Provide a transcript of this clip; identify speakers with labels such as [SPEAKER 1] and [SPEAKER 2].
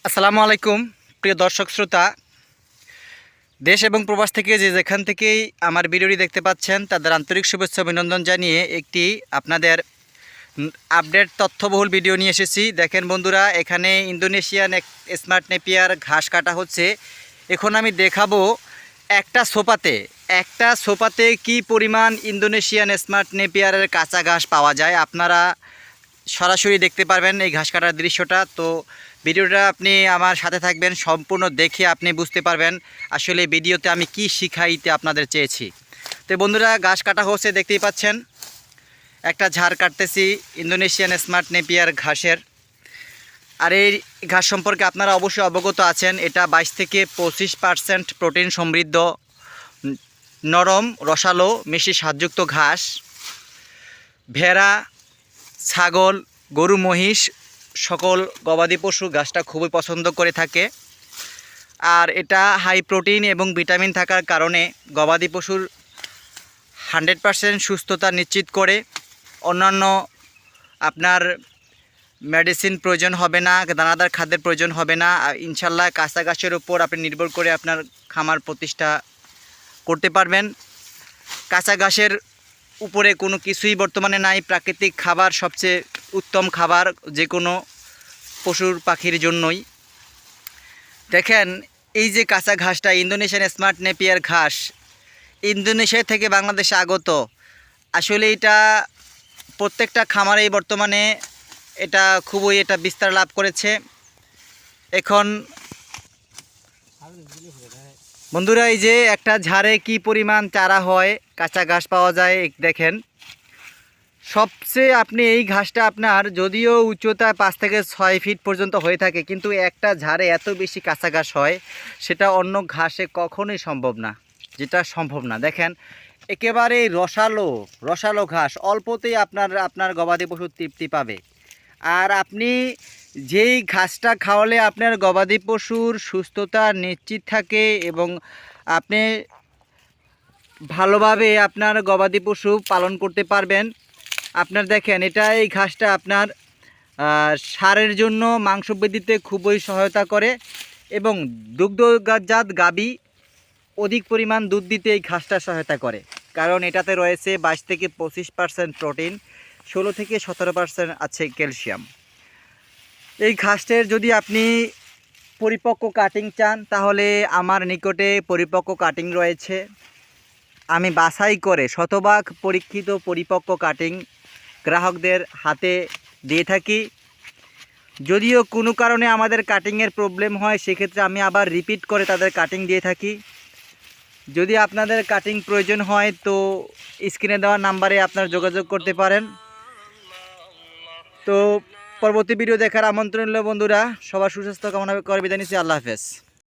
[SPEAKER 1] আসসালামু আলাইকুম প্রিয় দর্শক শ্রোতা, দেশ এবং প্রবাস থেকে যে যেখান থেকেই আমার ভিডিওটি দেখতে পাচ্ছেন তাদের আন্তরিক শুভেচ্ছা অভিনন্দন জানিয়ে একটি আপনাদের আপডেট তথ্যবহুল ভিডিও নিয়ে এসেছি। দেখেন বন্ধুরা, এখানে ইন্দোনেশিয়ান স্মার্ট নেপিয়ার ঘাস কাটা হচ্ছে। এখন আমি দেখাবো একটা সোপাতে কি পরিমাণ ইন্দোনেশিয়ান স্মার্ট নেপিয়ারের কাঁচা ঘাস পাওয়া যায়। আপনারা সরাসরি দেখতে পারবেন এই ঘাস কাটার দৃশ্যটা। তো ভিডিওটা আপনি আমার সাথে থাকবেন, সম্পূর্ণ দেখে আপনি বুঝতে পারবেন আসলে ভিডিওতে আমি কি শিখাইতে আপনাদের চেয়েছি। তো বন্ধুরা, ঘাস কাটা হচ্ছে, দেখতেই পাচ্ছেন একটা ঝাড় কাটতেছি ইন্দোনেশিয়ান স্মার্ট নেপিয়ার ঘাসের। আর এই ঘাস সম্পর্কে আপনারা অবশ্যই অবগত আছেন, এটা 22 থেকে 25% প্রোটিন সমৃদ্ধ নরম রসালো মিষ্টি স্বাদযুক্ত ঘাস। ভেড়া, ছাগল, গরু, মহিষ সকল গবাদি পশু ঘাসটা খুবই পছন্দ করে থাকে। আর এটা হাই প্রোটিন এবং ভিটামিন থাকার কারণে গবাদি পশুর 100% সুস্থতা নিশ্চিত করে। অন্যান্য আপনার মেডিসিন প্রয়োজন হবে না, দানাদার খাদ্যের প্রয়োজন হবে না। ইনশাল্লাহ কাঁচা ঘাসের উপর আপনি নির্ভর করে আপনার খামার প্রতিষ্ঠা করতে পারবেন। কাঁচা ঘাসের উপরে কোনো কিছুই বর্তমানে নাই। প্রাকৃতিক খাবার সবচেয়ে উত্তম খাবার যে কোনো পশুর পাখির জন্যই। দেখেন এই যে কাঁচা ঘাসটা ইন্দোনেশিয়ান স্মার্ট নেপিয়ার ঘাস, ইন্দোনেশিয়া থেকে বাংলাদেশে আগত। আসলে এটা প্রত্যেকটা খামারেই বর্তমানে এটা খুবই বিস্তার লাভ করেছে। এখন বন্ধুরা, এই যে একটা ঝাড়ে কি পরিমাণ চারা হয়, কাঁচা ঘাস পাওয়া যায় দেখেন। সবচেয়ে আপনি এই ঘাসটা আপনার যদিও উচ্চতা 5 থেকে 6 ফিট পর্যন্ত হয়ে থাকে, কিন্তু একটা ঝাড়ে এত বেশি কাঁচা ঘাস হয় সেটা অন্য ঘাসে কখনোই সম্ভব না, দেখেন একেবারে রসালো ঘাস, অল্পতেই আপনার গবাদি পশু তৃপ্তি পাবে। আর আপনি যেই ঘাসটা খাওয়ালে আপনার গবাদি পশুর সুস্থতা নিশ্চিত থাকে এবং আপনি ভালোভাবে আপনার গবাদি পশু পালন করতে পারবেন। আপনার দেখেন এই ঘাসটা আপনার সারের জন্য মাংস বৃদ্ধিতে খুবই সহায়তা করে এবং দুগ্ধজাত গাভী অধিক পরিমাণ দুধ দিতে এই ঘাসটা সহায়তা করে, কারণ এটাতে রয়েছে 22 থেকে 25% প্রোটিন, 16 থেকে 17% আছে ক্যালসিয়াম। এই ঘাসের যদি আপনি পরিপক্ক কাটিং চান তাহলে আমার নিকটে পরিপক্ক কাটিং রয়েছে। আমি বাছাই করে শতভাগ পরীক্ষিত পরিপক্ক কাটিং গ্রাহকদের হাতে দিয়ে থাকি। যদিও কোনো কারণে আমাদের কাটিংয়ের প্রবলেম হয়, সেক্ষেত্রে আমি আবার রিপিট করে তাদের কাটিং দিয়ে থাকি। যদি আপনাদের কাটিং প্রয়োজন হয় তো স্ক্রিনে দেওয়া নাম্বারে আপনারা যোগাযোগ করতে পারেন। তো পরবর্তী ভিডিও দেখার আমন্ত্রণ রইল বন্ধুরা। সবার সুস্বাস্থ্য কামনা করে বিদায় নিচ্ছি। আল্লাহ হাফেজ।